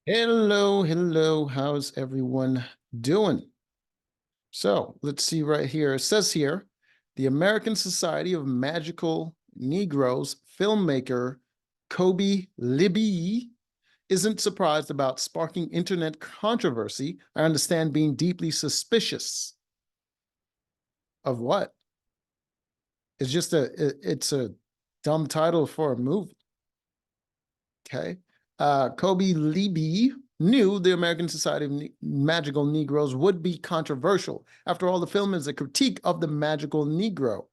Hello, hello. How's everyone doing? So let's see right here. It says here, the American Society of Magical Negroes filmmaker Kobe Libby isn't surprised about sparking internet controversy. I understand being deeply suspicious of what? It's a dumb title for a movie. Okay. Kobe Libby knew the American Society of Magical Negroes would be controversial. After all, the film is a critique of the magical Negro,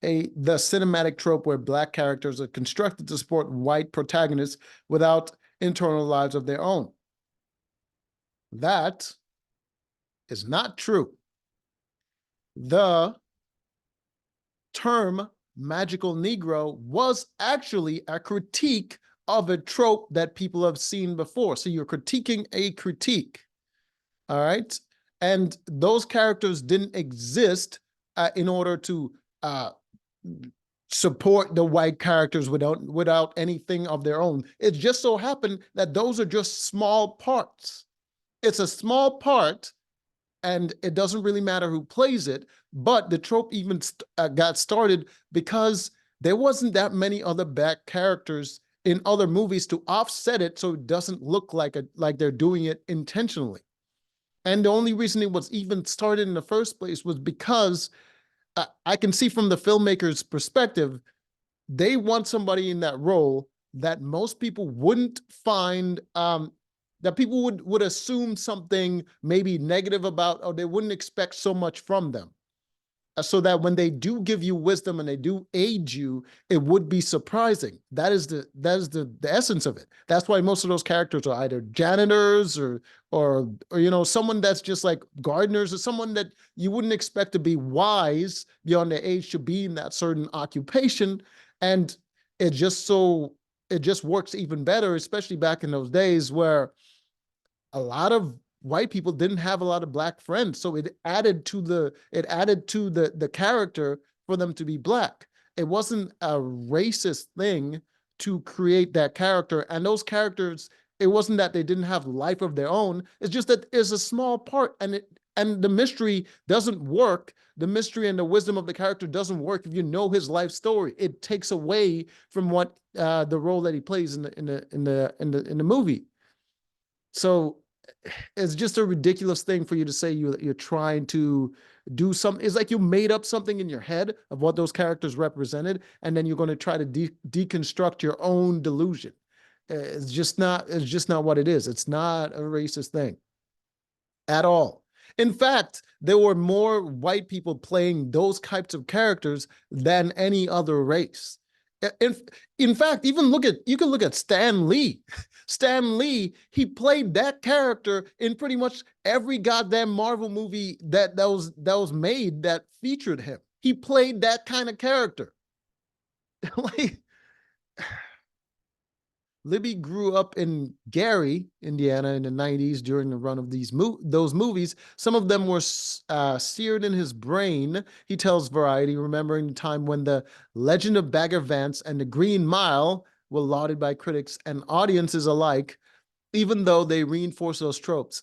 the cinematic trope where black characters are constructed to support white protagonists without internal lives of their own. That is not true. The term magical Negro was actually a critique of a trope that people have seen before. So you're critiquing a critique. All right. And those characters didn't exist in order to uh, support the white characters without anything of their own. It just so happened that those are just small parts. It's a small part, and it doesn't really matter who plays it. But the trope even got started because there wasn't that many other black characters in other movies to offset it, so it doesn't look like they're doing it intentionally. And the only reason it was even started in the first place was because I can see from the filmmaker's perspective, they want somebody in that role that most people wouldn't find that people would assume something maybe negative about, or they wouldn't expect so much from them, so that when they do give you wisdom and they do aid you, it would be surprising. That is the essence of it. That's why most of those characters are either janitors or someone that's just like gardeners, or someone that you wouldn't expect to be wise beyond their age to be in that certain occupation. And it just so it just works even better, especially back in those days where a lot of white people didn't have a lot of black friends, so it added to the character for them to be black. It wasn't a racist thing to create that character, and those characters, it wasn't that they didn't have life of their own. It's just that it's a small part, and the mystery doesn't work. The mystery and the wisdom of the character doesn't work if you know his life story. It takes away from what the role that he plays in the movie. So it's just a ridiculous thing for you to say you're trying to do something. It's like you made up something in your head of what those characters represented, and then you're going to try to deconstruct your own delusion. It's just not what it is. It's not a racist thing at all. In fact, there were more white people playing those types of characters than any other race. In, in fact, even you can look at Stan Lee. Stan Lee, he played that character in pretty much every goddamn Marvel movie that was made that featured him. He played that kind of character. Like, Libby grew up in Gary, Indiana, in the '90s during the run of those movies. Some of them were seared in his brain. He tells Variety, remembering the time when the Legend of Bagger Vance and the Green Mile were lauded by critics and audiences alike, even though they reinforce those tropes.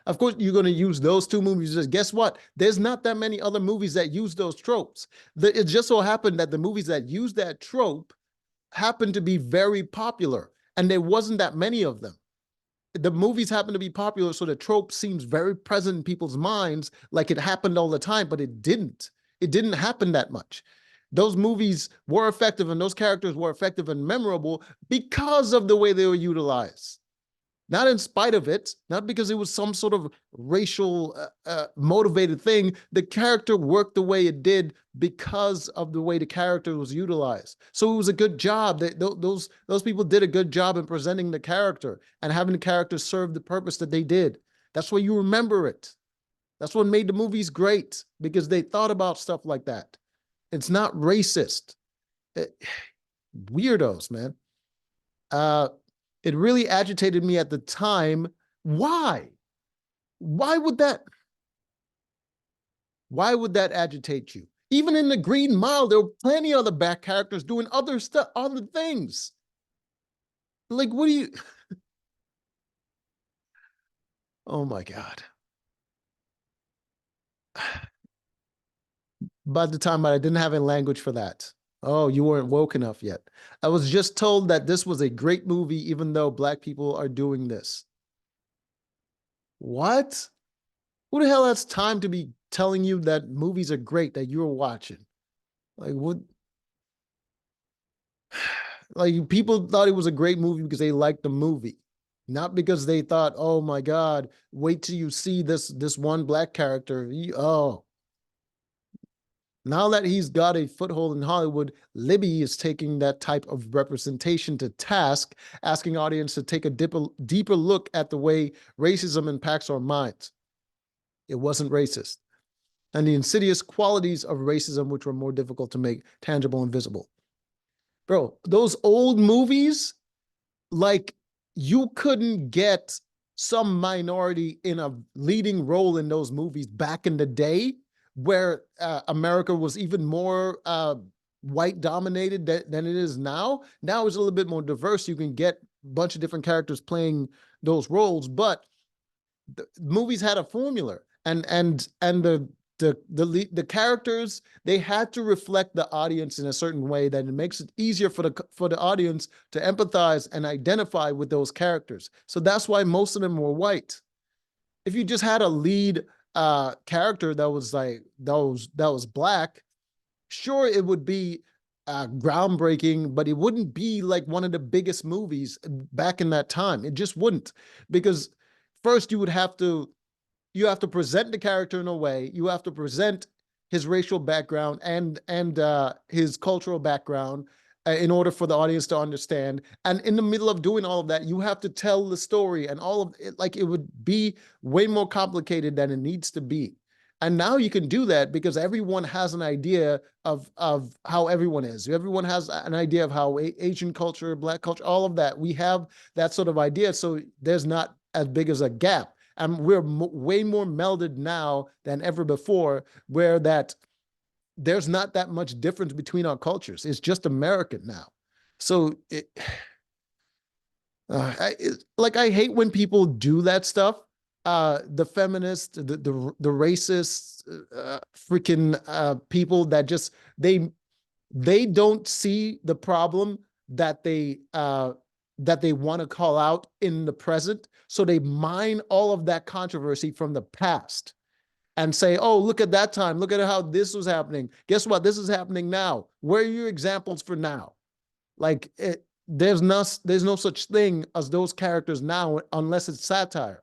Of course, you're going to use those two movies. Just guess what? There's not that many other movies that use those tropes. It just so happened that the movies that use that trope happened to be very popular, and there wasn't that many of them. The movies happen to be popular, so the trope seems very present in people's minds, like it happened all the time, but it didn't. It didn't happen that much. Those movies were effective, and those characters were effective and memorable because of the way they were utilized, not in spite of it, not because it was some sort of racial motivated thing. The character worked the way it did because of the way the character was utilized. So it was a good job. Those people did a good job in presenting the character and having the character serve the purpose that they did. That's why you remember it. That's what made the movies great, because they thought about stuff like that. It's not racist. It, weirdos, man. Uh, it really agitated me at the time. Why? Why would that? Why would that agitate you? Even in the Green Mile, there were plenty of other back characters doing other stuff, other things. Like, what do you? Oh my God. By the time I didn't have a language for that. Oh, you weren't woke enough yet. I was just told that this was a great movie, even though black people are doing this. What? Who the hell has time to be telling you that movies are great that you're watching? Like what? Like people thought it was a great movie because they liked the movie, not because they thought, "Oh my God, wait till you see this one black character." Oh, now that he's got a foothold in Hollywood, Libby is taking that type of representation to task, asking audience to take a deeper look at the way racism impacts our minds. It wasn't racist, and the insidious qualities of racism, which were more difficult to make tangible and visible. Bro, those old movies, like you couldn't get some minority in a leading role in those movies back in the day where America was even more white dominated than it is now. Now it's a little bit more diverse. You can get a bunch of different characters playing those roles, but the movies had a formula, and the characters, they had to reflect the audience in a certain way that it makes it easier for the audience to empathize and identify with those characters. So that's why most of them were white. If you just had a lead character that was like that was black, sure, it would be groundbreaking, but it wouldn't be like one of the biggest movies back in that time. It just wouldn't, because first you have to present the character in a way. You have to present his racial background and his cultural background in order for the audience to understand. And in the middle of doing all of that, you have to tell the story and all of it. Like it would be way more complicated than it needs to be. And now you can do that because everyone has an idea of how everyone is. Everyone has an idea of how Asian culture, black culture, all of that. We have that sort of idea. So there's not as big as a gap. And we're way more melded now than ever before, where that there's not that much difference between our cultures. It's just American now. So I hate when people do that stuff. The feminists, the racists, freaking people that just they don't see the problem that they want to call out in the present. So they mine all of that controversy from the past and say, oh, look at that time. Look at how this was happening. Guess what? This is happening now. Where are your examples for now? Like there's no such thing as those characters now unless it's satire.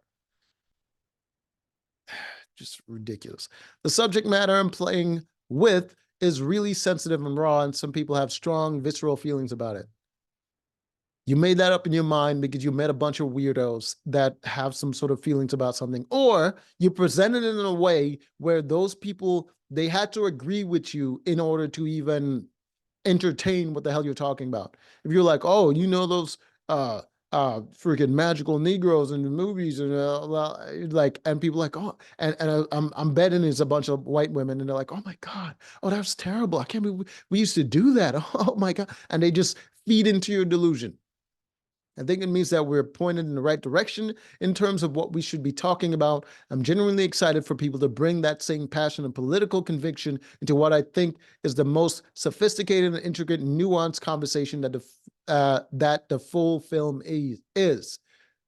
Just ridiculous. The subject matter I'm playing with is really sensitive and raw, and some people have strong visceral feelings about it. You made that up in your mind because you met a bunch of weirdos that have some sort of feelings about something, or you presented it in a way where those people, they had to agree with you in order to even entertain what the hell you're talking about. If you're like, oh, those freaking magical Negroes in the movies, and like, and people like, oh, and I'm betting it's a bunch of white women, and they're like, oh my God, oh, that was terrible. I can't believe we used to do that. Oh my God. And they just feed into your delusion. I think it means that we're pointed in the right direction in terms of what we should be talking about. I'm genuinely excited for people to bring that same passion and political conviction into what I think is the most sophisticated and intricate, nuanced conversation that the full film is.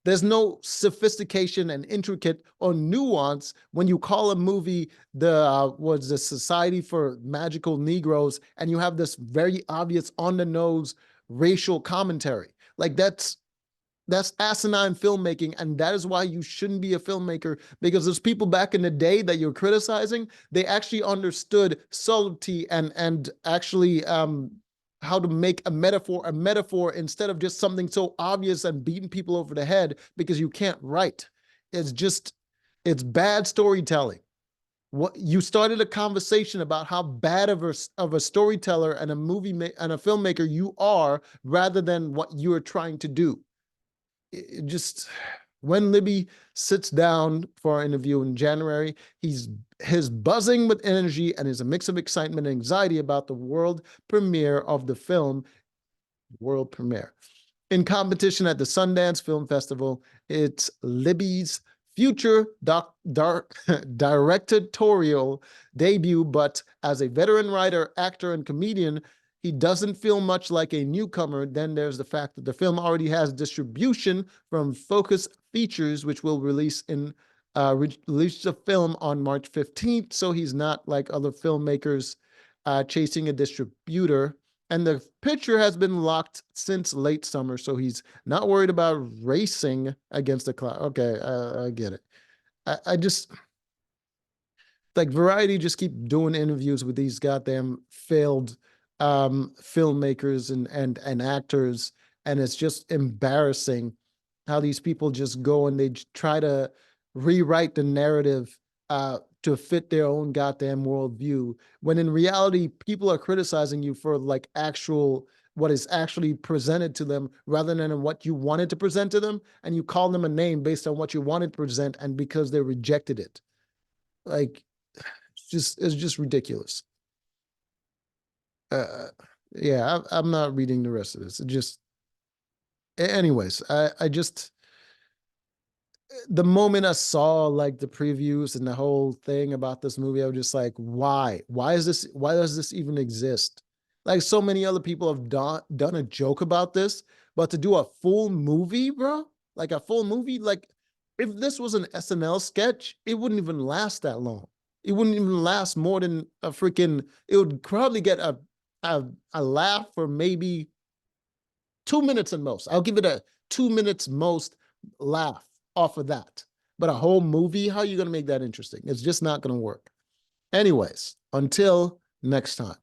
There's no sophistication and intricate or nuance when you call a movie the Society for Magical Negroes, and you have this very obvious on the nose racial commentary. Like that's asinine filmmaking, and that is why you shouldn't be a filmmaker, because those people back in the day that you're criticizing, they actually understood subtlety and actually how to make a metaphor instead of just something so obvious and beating people over the head because you can't write. It's bad storytelling. What you started a conversation about how bad of a storyteller and and a filmmaker you are, rather than what you're trying to do. It just, when Libby sits down for our interview in January, he's buzzing with energy and is a mix of excitement and anxiety about the world premiere of the film. World premiere in competition at the Sundance Film Festival. It's Libby's future directorial debut, but as a veteran writer, actor, and comedian, he doesn't feel much like a newcomer. Then there's the fact that the film already has distribution from Focus Features, which will release the film on March 15th. So he's not like other filmmakers chasing a distributor. And the picture has been locked since late summer, so he's not worried about racing against the clock. Okay, I get it. I just like Variety just keep doing interviews with these goddamn failed filmmakers and actors, and it's just embarrassing how these people just go and they try to rewrite the narrative to fit their own goddamn worldview, when in reality people are criticizing you for like actual what is actually presented to them rather than what you wanted to present to them, and you call them a name based on what you wanted to present and because they rejected it. Like it's just ridiculous. Uh, yeah, I'm not reading the rest of this. It just, anyways, I just, the moment I saw like the previews and the whole thing about this movie, I was just like, why? Why does this even exist? Like so many other people have done a joke about this, but to do a full movie, bro, like a full movie, like if this was an SNL sketch, it wouldn't even last that long. It wouldn't even last more than a freaking, it would probably get a laugh for maybe 2 minutes at most. I'll give it a 2 minutes most laugh off of that. But a whole movie, how are you going to make that interesting? It's just not going to work. Anyways, until next time.